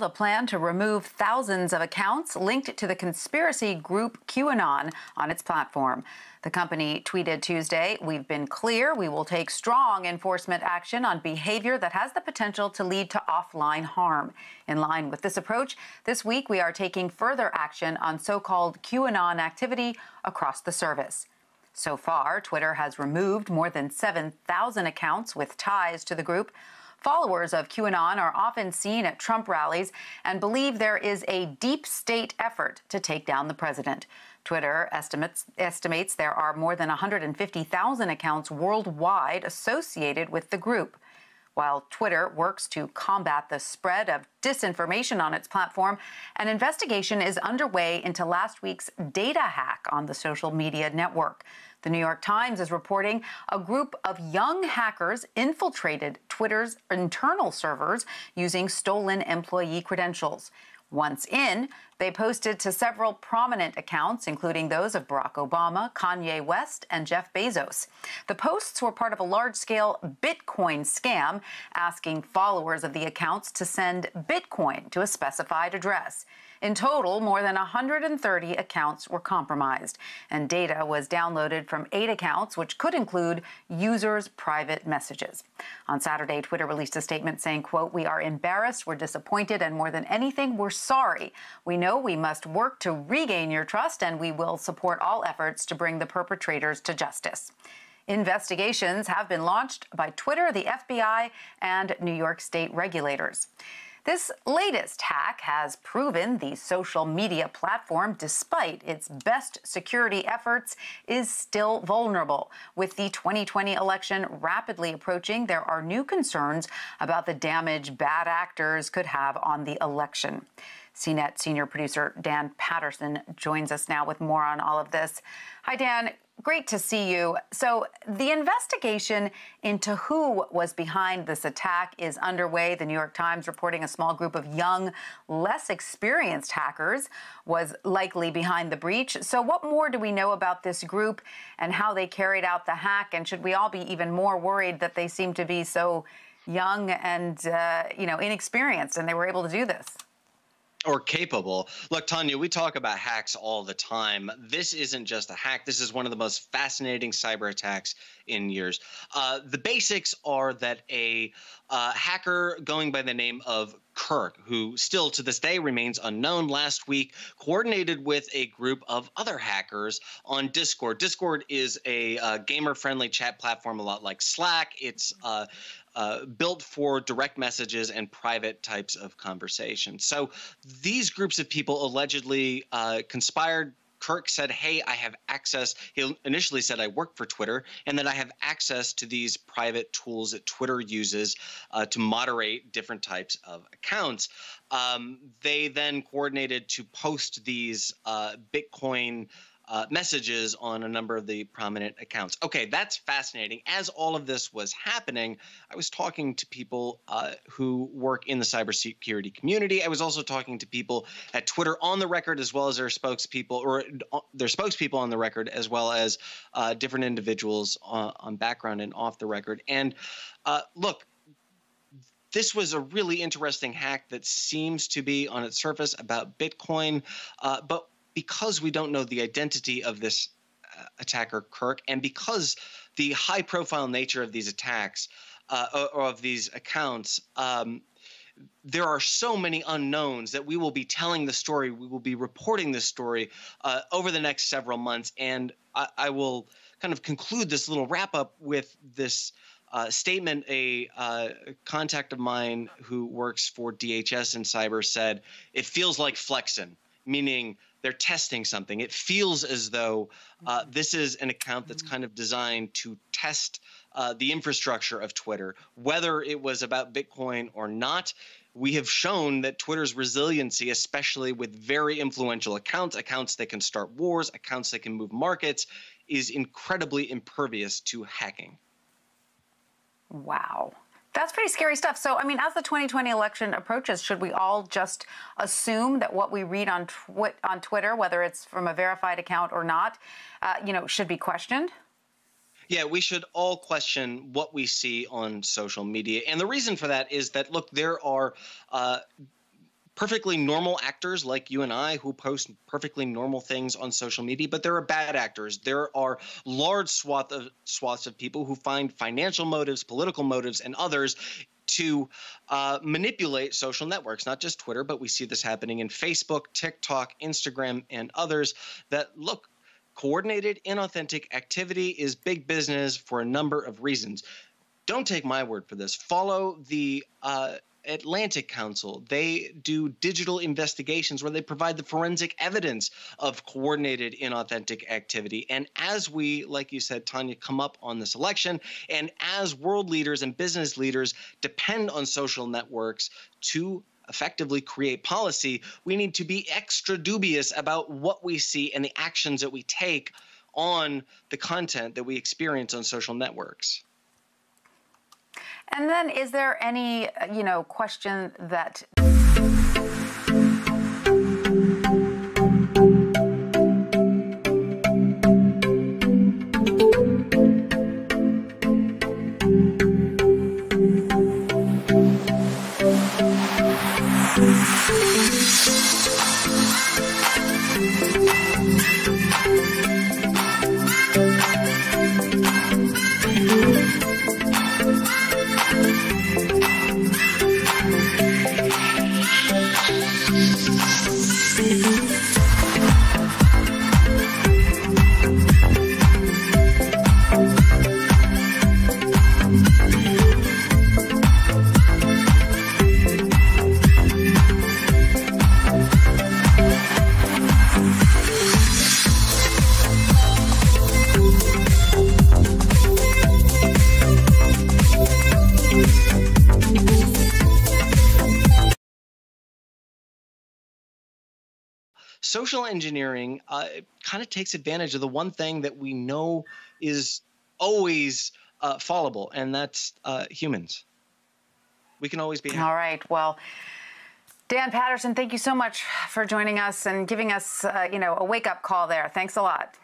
The plan to remove thousands of accounts linked to the conspiracy group QAnon on its platform. The company tweeted Tuesday, "We've been clear we will take strong enforcement action on behavior that has the potential to lead to offline harm." In line with this approach, this week we are taking further action on so-called QAnon activity across the service. So far, Twitter has removed more than 7,000 accounts with ties to the group. Followers of QAnon are often seen at Trump rallies and believe there is a deep state effort to take down the president. Twitter estimates there are more than 150,000 accounts worldwide associated with the group. While Twitter works to combat the spread of disinformation on its platform, an investigation is underway into last week's data hack on the social media network. The New York Times is reporting a group of young hackers infiltrated Twitter's internal servers using stolen employee credentials. Once in, they posted to several prominent accounts, including those of Barack Obama, Kanye West, and Jeff Bezos. The posts were part of a large-scale Bitcoin scam, asking followers of the accounts to send Bitcoin to a specified address. In total, more than 130 accounts were compromised, and data was downloaded from 8 accounts, which could include users' private messages. On Saturday, Twitter released a statement saying, quote, "We are embarrassed, we're disappointed, and more than anything, we're sorry. We know we must work to regain your trust, and we will support all efforts to bring the perpetrators to justice." Investigations have been launched by Twitter, the FBI, and New York State regulators. This latest hack has proven the social media platform, despite its best security efforts, is still vulnerable. With the 2020 election rapidly approaching, there are new concerns about the damage bad actors could have on the election. CNET senior producer Dan Patterson joins us now with more on all of this. Hi, Dan. Great to see you. So the investigation into who was behind this attack is underway. The New York Times reporting a small group of young, less experienced hackers was likely behind the breach. So what more do we know about this group and how they carried out the hack? And should we all be even more worried that they seem to be so young and, inexperienced and they were able to do this? Or capable. Look, Tanya, we talk about hacks all the time. This isn't just a hack. This is one of the most fascinating cyber attacks in years. The basics are that a hacker going by the name of Kirk, who still to this day remains unknown, last week coordinated with a group of other hackers on Discord. Discord is a gamer-friendly chat platform, a lot like Slack. It's built for direct messages and private types of conversation. So these groups of people allegedly conspired. Kirk said, "Hey, I have access." He initially said, "I work for Twitter, and that I have access to these private tools that Twitter uses to moderate different types of accounts." They then coordinated to post these Bitcoin messages on a number of the prominent accounts. Okay, that's fascinating. As all of this was happening, I was talking to people who work in the cybersecurity community. I was also talking to people at Twitter on the record, as well as their spokespeople on the record, as well as different individuals on background and off the record. And look, this was a really interesting hack that seems to be on its surface about Bitcoin, but because we don't know the identity of this attacker, Kirk, and because the high-profile nature of these attacks or of these accounts, there are so many unknowns that we will be telling the story, we will be reporting this story over the next several months. And I will kind of conclude this little wrap-up with this statement. A contact of mine who works for DHS in cyber said, "It feels like flexing," meaning they're testing something. It feels as though this is an account that's kind of designed to test the infrastructure of Twitter, whether it was about Bitcoin or not. We have shown that Twitter's resiliency, especially with very influential accounts that can start wars, accounts that can move markets, is incredibly impervious to hacking. Wow. That's pretty scary stuff. So, I mean, as the 2020 election approaches, should we all just assume that what we read on Twitter, whether it's from a verified account or not, should be questioned? Yeah, we should all question what we see on social media. And the reason for that is that, look, there are perfectly normal actors like you and I who post perfectly normal things on social media, but there are bad actors. There are large swaths of people who find financial motives, political motives, and others to manipulate social networks, not just Twitter, but we see this happening in Facebook, TikTok, Instagram, and others that look. Coordinated, inauthentic activity is big business for a number of reasons. Don't take my word for this. Follow the Atlantic Council. They do digital investigations where they provide the forensic evidence of coordinated, inauthentic activity. And as we, like you said, Tanya, come up on this election, and as world leaders and business leaders depend on social networks to effectively create policy, we need to be extra dubious about what we see and the actions that we take on the content that we experience on social networks. And then is there any, question that social engineering kind of takes advantage of the one thing that we know is always fallible, and that's humans. We can always be hacked. All right. Well, Dan Patterson, thank you so much for joining us and giving us, a wake-up call there. Thanks a lot.